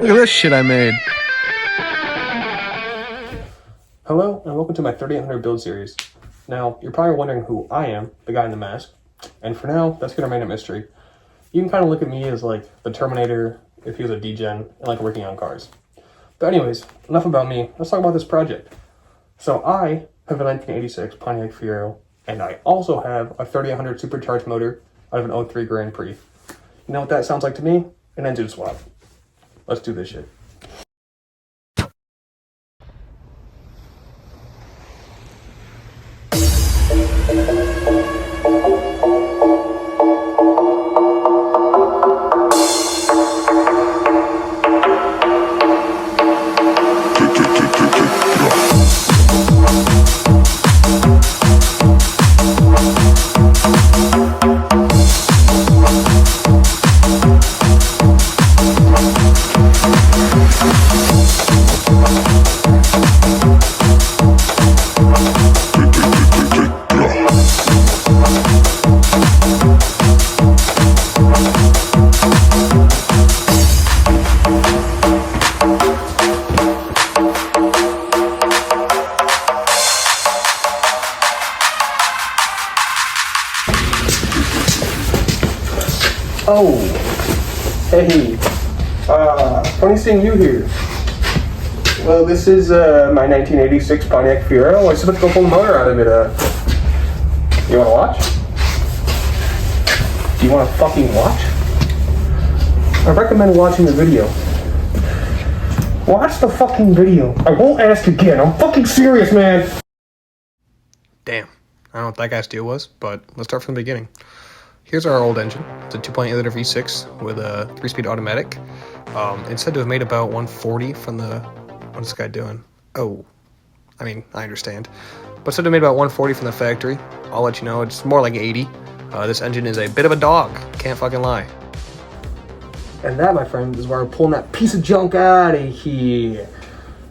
Look at this shit I made. Hello, and welcome to my 3800 build series. Now, you're probably wondering who I am, the guy in the mask. And for now, that's going to remain a mystery. You can kind of look at me as like the Terminator if he was a degen and like working on cars. But anyways, enough about me. Let's talk about this project. So I have a 1986 Pontiac Fiero, and I also have a 3800 supercharged motor out of an 03 Grand Prix. You know what that sounds like to me? An engine swap. Let's do this shit. Oh, hey, funny seeing you here. Well, this is my 1986 Pontiac Fiero. I just about to go pull the motor out of it. You want to watch? Do you want to fucking watch? I recommend watching the video. Watch the fucking video. I won't ask again. I'm fucking serious, man. Damn. I don't know what that guy's deal was, but let's start from the beginning. Here's our old engine. It's a 2.8 liter V6 with a 3-speed automatic. It's said to have made about 140 from the... What's this guy doing? Oh, I mean, I understand. But said to have made about 140 from the factory. I'll let you know, it's more like 80. This engine is a bit of a dog. Can't fucking lie. And that, my friend, is why we're pulling that piece of junk out of here.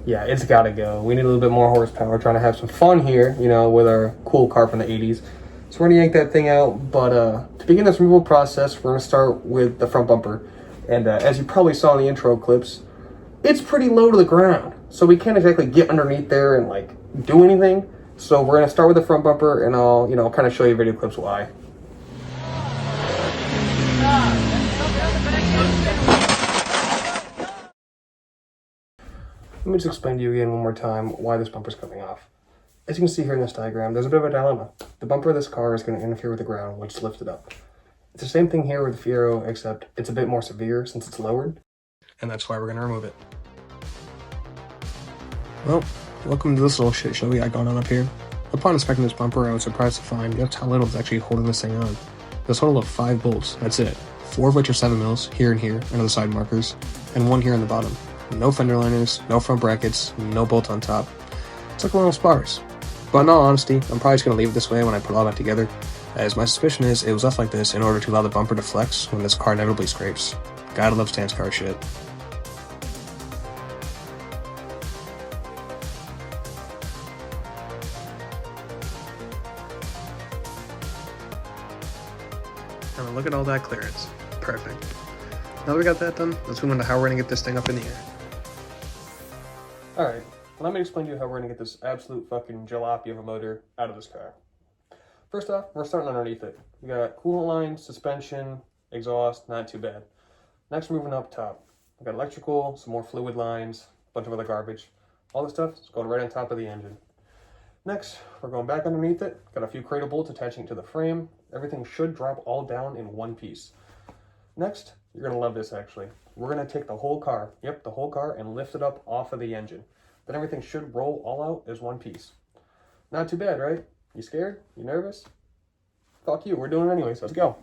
Yeah, it's gotta go. We need a little bit more horsepower. We're trying to have some fun here, you know, with our cool car from the 80s. So we're gonna yank that thing out, but to begin this removal process, we're gonna start with the front bumper. And as you probably saw in the intro clips, it's pretty low to the ground. So we can't exactly get underneath there and like do anything. So we're gonna start with the front bumper, and I'll, you know, kind of show you video clips why. Let me just explain to you again one more time why this bumper's coming off. As you can see here in this diagram, there's a bit of a dilemma. The bumper of this car is going to interfere with the ground, which lifts it up. It's the same thing here with the Fiero, except it's a bit more severe since it's lowered. And that's why we're going to remove it. Well, welcome to this little shit show we got going on up here. Upon inspecting this bumper, I was surprised to find just how little is actually holding this thing on. There's a total of 5 bolts, that's it. 4 of which are 7 mils, here and here, under the side markers, and 1 here on the bottom. No fender liners, no front brackets, no bolt on top. It's like a little sparse. But in all honesty, I'm probably just going to leave it this way when I put all that together, as my suspicion is it was left like this in order to allow the bumper to flex when this car inevitably scrapes. Gotta love stance car shit. Now look at all that clearance. Perfect. Now that we got that done, let's move on to how we're going to get this thing up in the air. Alright, let me explain to you how we're going to get this absolute fucking jalopy of a motor out of this car. First off, we're starting underneath it. We got coolant lines, suspension, exhaust, not too bad. Next, we're moving up top. We got electrical, some more fluid lines, a bunch of other garbage. All this stuff is going right on top of the engine. Next, we're going back underneath it. Got a few cradle bolts attaching to the frame. Everything should drop all down in one piece. Next, you're going to love this actually. We're going to take the whole car, yep, the whole car, and lift it up off of the engine. Then everything should roll all out as one piece. Not too bad, right? You scared? You nervous? Fuck you, we're doing it anyways. Let's go.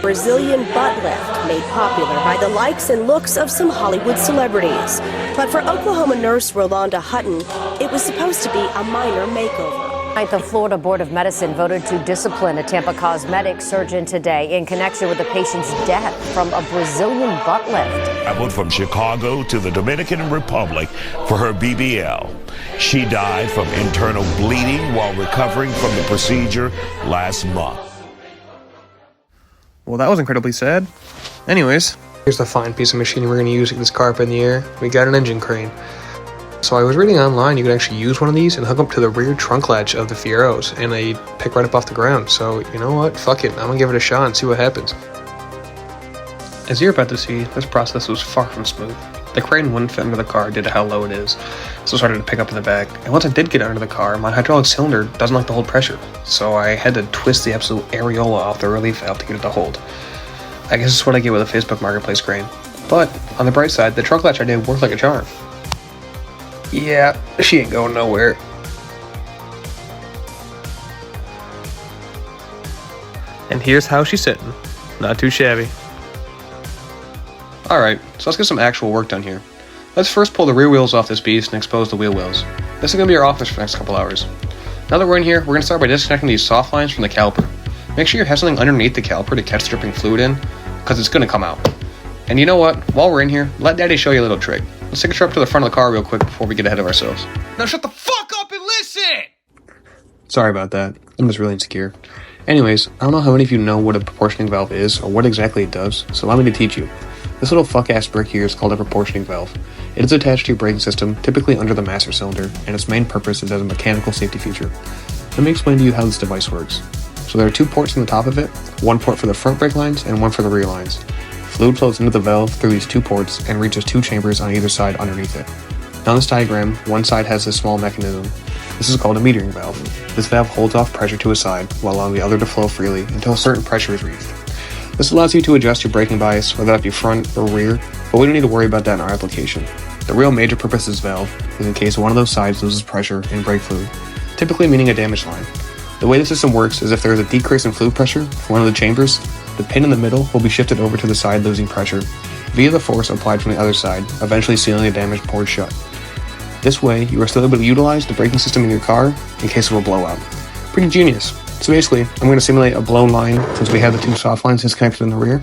Brazilian butt lift made popular by the likes and looks of some Hollywood celebrities. But for Oklahoma nurse Rolanda Hutton, it was supposed to be a minor makeover. The Florida Board of Medicine voted to discipline a Tampa cosmetic surgeon today in connection with the patient's death from a Brazilian butt lift. Traveled from Chicago to the Dominican Republic for her BBL. She died from internal bleeding while recovering from the procedure last month. Well, that was incredibly sad. Anyways, here's the fine piece of machinery we're going to use to get this car up in the air. We got an engine crane. So I was reading online you could actually use one of these and hook up to the rear trunk latch of the Fieros, and they pick right up off the ground. So you know what? Fuck it. I'm gonna give it a shot and see what happens. As you're about to see, this process was far from smooth. The crane wouldn't fit under the car due to how low it is, so it started to pick up in the back. And once I did get under the car, my hydraulic cylinder doesn't like to hold pressure, so I had to twist the absolute areola off the relief valve to get it to hold. I guess it's what I get with a Facebook Marketplace crane. But on the bright side, the trunk latch I did worked like a charm. Yeah, she ain't going nowhere. And here's how she's sitting. Not too shabby. Alright, so let's get some actual work done here. Let's first pull the rear wheels off this beast and expose the wheel wells. This is going to be our office for the next couple hours. Now that we're in here, we're going to start by disconnecting these soft lines from the caliper. Make sure you have something underneath the caliper to catch the dripping fluid in, because it's going to come out. And you know what? While we're in here, let Daddy show you a little trick. Let's take a trip to the front of the car real quick before we get ahead of ourselves. Now shut the fuck up and listen! Sorry about that. I'm just really insecure. Anyways, I don't know how many of you know what a proportioning valve is or what exactly it does, so allow me to teach you. This little fuck-ass brick here is called a proportioning valve. It is attached to your braking system, typically under the master cylinder, and its main purpose is as a mechanical safety feature. Let me explain to you how this device works. So there are two ports on the top of it, one port for the front brake lines and one for the rear lines. Fluid flows into the valve through these two ports and reaches two chambers on either side underneath it. Now in this diagram, one side has this small mechanism. This is called a metering valve. This valve holds off pressure to a side while allowing the other to flow freely until a certain pressure is reached. This allows you to adjust your braking bias, whether that be front or rear, but we don't need to worry about that in our application. The real major purpose of this valve is in case one of those sides loses pressure and brake fluid, typically meaning a damaged line. The way the system works is if there is a decrease in fluid pressure for one of the chambers, the pin in the middle will be shifted over to the side losing pressure via the force applied from the other side, eventually sealing the damaged port shut. This way, you are still able to utilize the braking system in your car in case of a blowout. Pretty genius. So basically, I'm going to simulate a blown line since we have the two soft lines disconnected in the rear.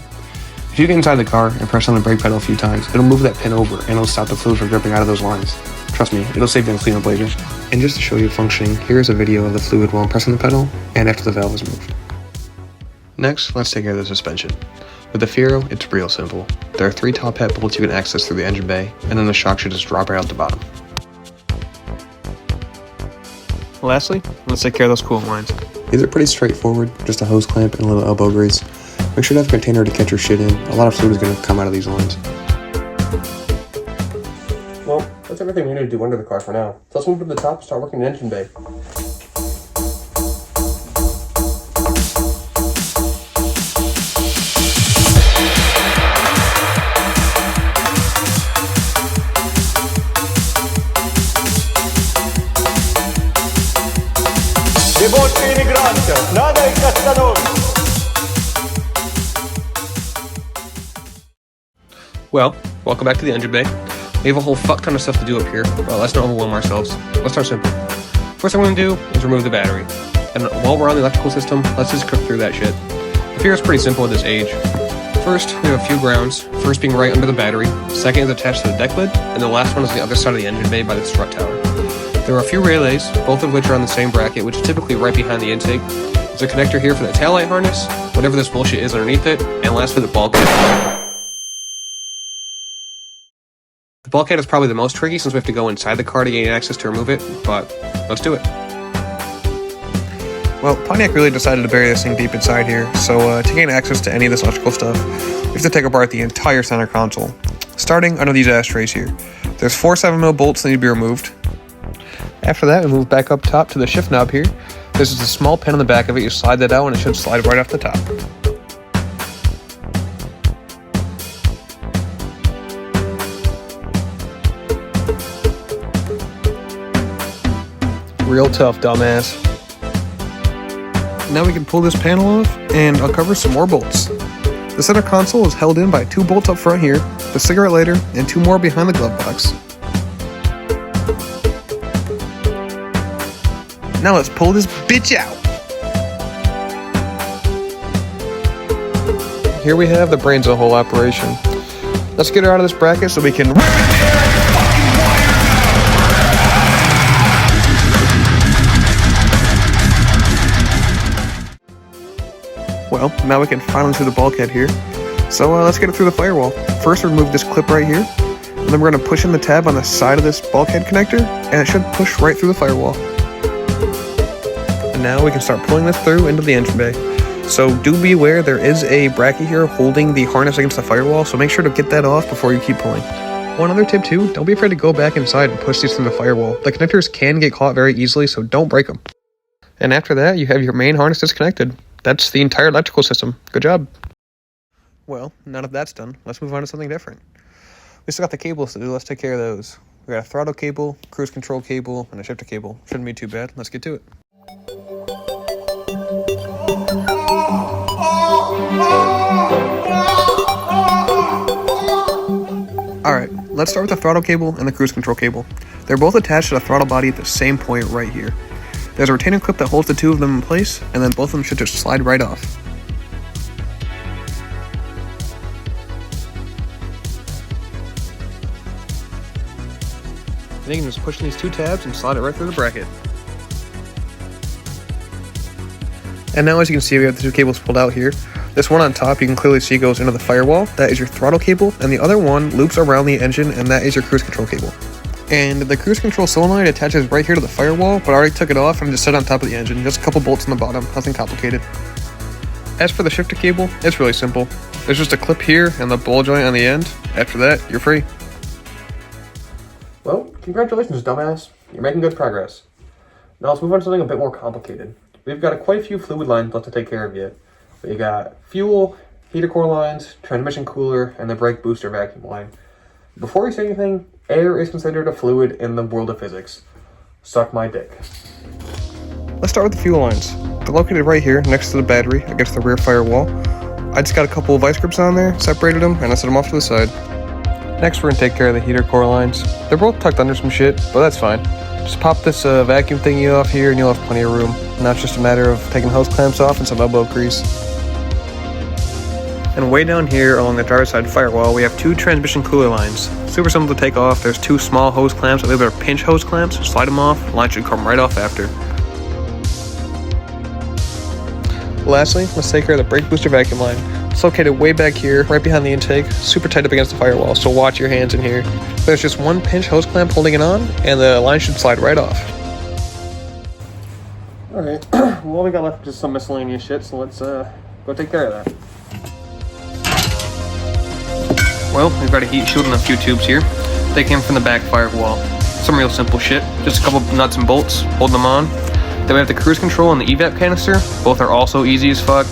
If you get inside the car and press on the brake pedal a few times, it'll move that pin over and it'll stop the fluid from dripping out of those lines. Trust me, it'll save you on cleanup later. And just to show you functioning, here's a video of the fluid while I'm pressing the pedal and after the valve is moved. Next, let's take care of the suspension. With the Fiero, it's real simple. There are 3 top hat bolts you can access through the engine bay, and then the shock should just drop right out the bottom. Lastly, let's take care of those coolant lines. These are pretty straightforward, just a hose clamp and a little elbow grease. Make sure to have a container to catch your shit in. A lot of fluid is going to come out of these lines. Well, that's everything we need to do under the car for now. So let's move to the top and start working the engine bay. Well, welcome back to the engine bay. We have a whole fuck ton of stuff to do up here. Well, let's not overwhelm ourselves. Let's start simple. First thing we're going to do is remove the battery. And while we're on the electrical system, let's just cook through that shit. The Fiero is pretty simple at this age. First, we have a few grounds. First being right under the battery. Second is attached to the deck lid. And the last one is on the other side of the engine bay by the strut tower. There are a few relays, both of which are on the same bracket, which is typically right behind the intake. There's a connector here for the taillight harness, whatever this bullshit is underneath it, and lastly the bulkhead. The bulkhead is probably the most tricky since we have to go inside the car to gain access to remove it, but let's do it. Well, Pontiac really decided to bury this thing deep inside here, so to gain access to any of this electrical stuff, we have to take apart the entire center console, starting under these ashtrays here. There's 4 7mm bolts that need to be removed. After that, we move back up top to the shift knob here. There's just a small pin on the back of it. You slide that out and it should slide right off the top. Real tough, dumbass. Now we can pull this panel off and uncover some more bolts. The center console is held in by 2 bolts up front here, the cigarette lighter, and 2 more behind the glove box. Now let's pull this bitch out. Here we have the brains of the whole operation. Let's get her out of this bracket so we can Well, Well, now we can finally through the bulkhead here. So let's get it through the firewall. First, remove this clip right here, and then we're going to push in the tab on the side of this bulkhead connector, and it should push right through the firewall. And now we can start pulling this through into the engine bay. So do be aware there is a bracket here holding the harness against the firewall, so make sure to get that off before you keep pulling. One other tip too, don't be afraid to go back inside and push these through the firewall. The connectors can get caught very easily, so don't break them. And after that, you have your main harness disconnected. That's the entire electrical system. Good job. Well, now that that's done, let's move on to something different. We still got the cables to do, let's take care of those. We got a throttle cable, cruise control cable, and a shifter cable. Shouldn't be too bad, let's get to it. Alright, let's start with the throttle cable and the cruise control cable. They're both attached to the throttle body at the same point right here. There's a retaining clip that holds the two of them in place, and then both of them should just slide right off. Then you can just push in these two tabs and slide it right through the bracket. And now as you can see, we have the two cables pulled out here. This one on top you can clearly see goes into the firewall. That is your throttle cable, and the other one loops around the engine, and that is your cruise control cable. And the cruise control solenoid attaches right here to the firewall, but I already took it off and just set it on top of the engine. Just a couple bolts on the bottom, nothing complicated. As for the shifter cable, it's really simple. There's just a clip here and the ball joint on the end. After that, you're free. Well, congratulations, dumbass. You're making good progress. Now let's move on to something a bit more complicated. We've got quite a few fluid lines left to take care of yet. We got fuel, heater core lines, transmission cooler, and the brake booster vacuum line. Before we say anything, air is considered a fluid in the world of physics. Suck my dick. Let's start with the fuel lines. They're located right here next to the battery against the rear firewall. I just got a couple of vice grips on there, separated them, and I set them off to the side. Next, we're going to take care of the heater core lines. They're both tucked under some shit, but that's fine. Just pop this vacuum thingy off here and you'll have plenty of room. Now it's just a matter of taking hose clamps off and some elbow grease. And way down here along the driver's side firewall, we have two transmission cooler lines. Super simple to take off. There's two small hose clamps. I believe they're pinch hose clamps. Slide them off. The line should come right off after. Lastly, let's take care of the brake booster vacuum line. It's located way back here, right behind the intake, super tight up against the firewall, so watch your hands in here. There's just one pinch hose clamp holding it on, and the line should slide right off. Alright, well, all we got left is just some miscellaneous shit, so let's go take care of that. Well, we've got a heat shield and a few tubes here. They came from the back firewall. Some real simple shit, just a couple nuts and bolts, hold them on. Then we have the cruise control and the evap canister. Both are also easy as fuck.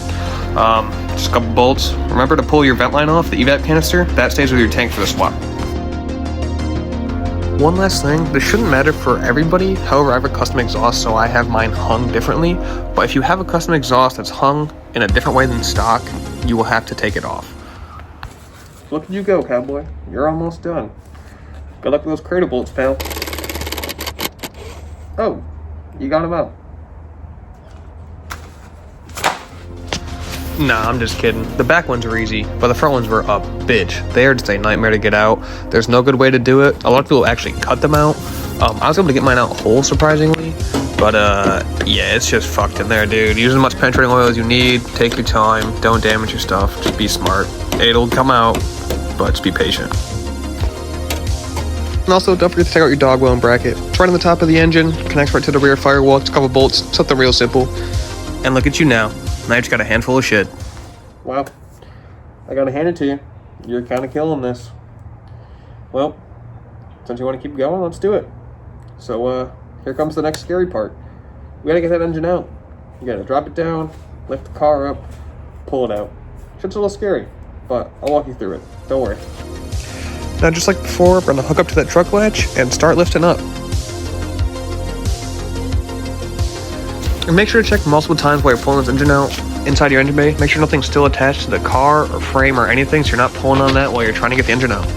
Just a couple bolts. Remember to pull your vent line off, the evap canister. That stays with your tank for the swap. One last thing, this shouldn't matter for everybody. However, I have a custom exhaust, so I have mine hung differently. But if you have a custom exhaust that's hung in a different way than stock, you will have to take it off. Look at you go, cowboy. You're almost done. Good luck with those cradle bolts, pal. Oh, you got them out. Nah, I'm just kidding. The back ones were easy, but the front ones were a bitch. They are just a nightmare to get out. There's no good way to do it. A lot of people actually cut them out. I was able to get mine out whole, surprisingly. But, yeah, it's just fucked in there, dude. Use as much penetrating oil as you need. Take your time. Don't damage your stuff. Just be smart. It'll come out, but just be patient. And also, don't forget to take out your dog wheel and bracket. It's right on the top of the engine. Connects right to the rear firewall. Just a couple bolts. Something real simple. And look at you now. Now you just got a handful of shit. Well, I gotta hand it to you. You're kind of killing this. Well, since you want to keep going, let's do it. So, here comes the next scary part. We gotta get that engine out. You gotta drop it down, lift the car up, pull it out. Shit's a little scary, but I'll walk you through it. Don't worry. Now, just like before, we're gonna hook up to that truck latch and start lifting up. And make sure to check multiple times while you're pulling this engine out inside your engine bay. Make sure nothing's still attached to the car or frame or anything, so you're not pulling on that while you're trying to get the engine out.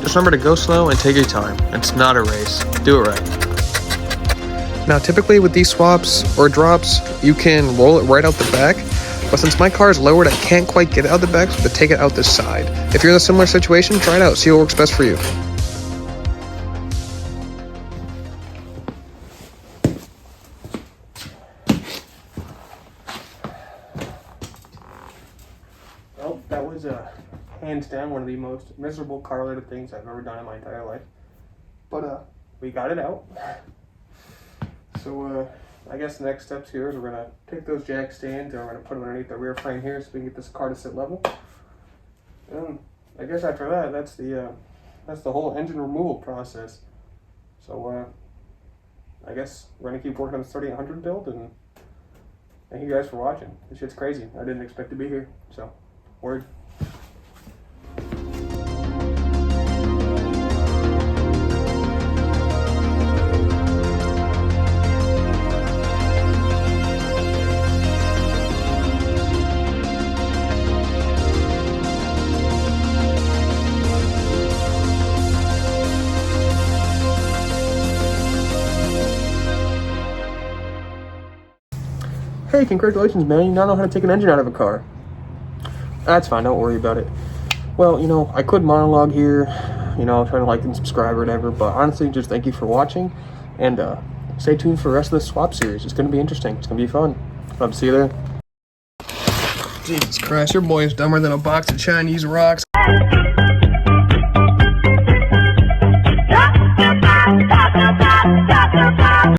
Just remember to go slow and take your time. It's not a race. Do it right. Now, typically with these swaps or drops, you can roll it right out the back. But since my car is lowered, I can't quite get it out the back, so to take it out this side. If you're in a similar situation, try it out. See what works best for you. was hands down one of the most miserable car-related things I've ever done in my entire life. But we got it out. So I guess the next steps here is we're gonna take those jack stands and we're gonna put them underneath the rear frame here so we can get this car to sit level. And I guess after that, that's the whole engine removal process. So I guess we're gonna keep working on the 3800 build, and thank you guys for watching. This shit's crazy. I didn't expect to be here. So, word. Hey, congratulations, man. You now know how to take an engine out of a car. That's fine, don't worry about it. Well, you know, I could monologue here, you know, trying to like and subscribe or whatever, but honestly, just thank you for watching, and stay tuned for the rest of the swap series. It's going to be interesting. It's going to be fun. Hope to see you there. Jesus Christ, your boy is dumber than a box of Chinese rocks.